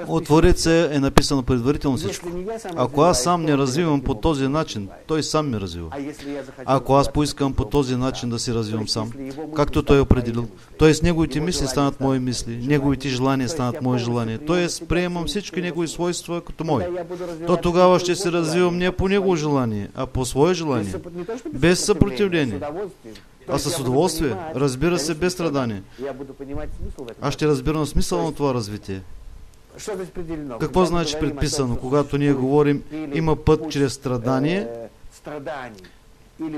От Твореца е написано предварително всичко. Ако аз сам не развивам по този начин, той сам ме развива. Ако аз поискам по този начин да се развивам сам, както той е определил, т.е. неговите мисли станат мои мисли, неговите желания станат мои желания, т.е. приемам всички негови свойства като мои, то тогава ще се развивам не по негово желание, а по свое желание, без съпротивление, а с удоволствие, разбира се, без страдание. Аз ще разбирам смисъл на това развитие. Какво значи предписано, когато ние говорим има път чрез страдание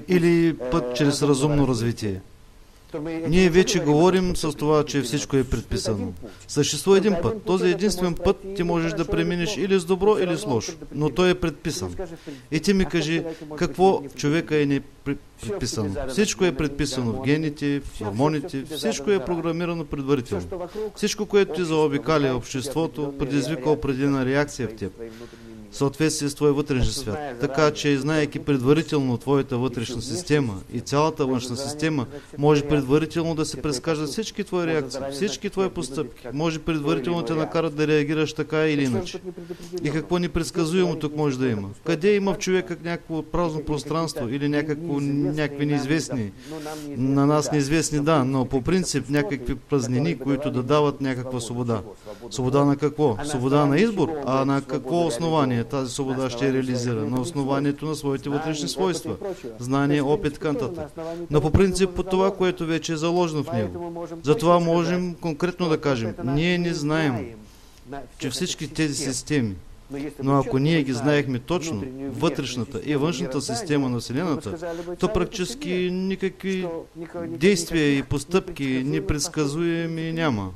или път чрез разумно развитие? Ние вече говорим с това, че всичко е предписано. Съществува един път. Този единствен път ти можеш да преминеш или с добро, или с лошо. Но той е предписан. И ти ми кажи, какво в човека е не предписано? Всичко е предписано в гените, в хормоните, всичко е програмирано предварително. Всичко, което ти заобикаля обществото, предизвика определена реакция в теб. В съответствие с твой вътрешен свят. Така че, знаейки предварително твоята вътрешна система и цялата външна система, може предварително да се предскажат всички твои реакции, всички твои постъпки. Може предварително те накарат да реагираш така или иначе. И какво непредсказуемо тук може да има? Къде има в човека някакво празно пространство или някакви неизвестни, на нас неизвестни, да, но по принцип някакви празнини, които да дават някаква свобода. Свобода на какво? Свобода на избор, а на какво основание тази свобода ще реализира? На основанието на своите вътрешни свойства. Знание, опит, така нататък. Но по принцип по това, което вече е заложено в него. Затова можем конкретно да кажем, ние не знаем, че всички тези системи, но ако ние ги знаехме точно, вътрешната и външната система на Вселената, то практически никакви действия и постъпки непредсказуеми няма.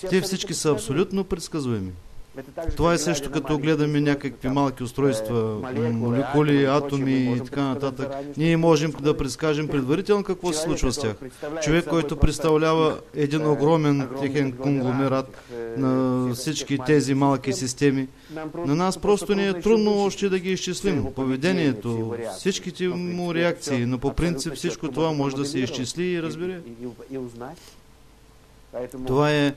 Те всички са абсолютно предсказуеми. Това е също като гледаме някакви малки устройства, молекули, атоми и така нататък. Ние можем да предскажем предварително какво се случва с тях. Човек, който представлява един огромен техен конгломерат на всички тези малки системи, на нас просто не е трудно още да ги изчислим. Поведението, всичките му реакции, но по принцип всичко това може да се изчисли и разбере. Това е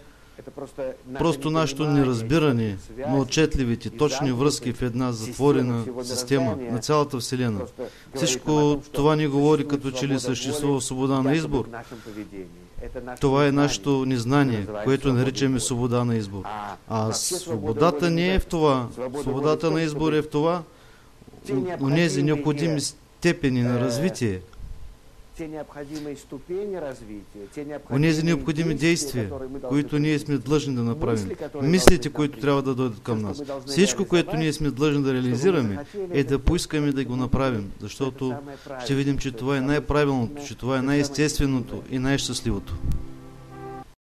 просто нашето неразбиране на отчетливите, точни връзки в една затворена система на цялата Вселена. Всичко това ни говори като че ли съществува свобода на избор. Това е нашето незнание, което наричаме свобода на избор. А свободата не е в това. Свободата на избор е в това, онези необходими степени на развитие, онези необходими действия, които ние сме длъжни да направим, мислите, които трябва да дойдат към нас. Всичко, което ние сме длъжни да реализираме, е да поискаме да го направим, защото ще видим, че това е най-правилното, че това е най-естественото и най-щастливото.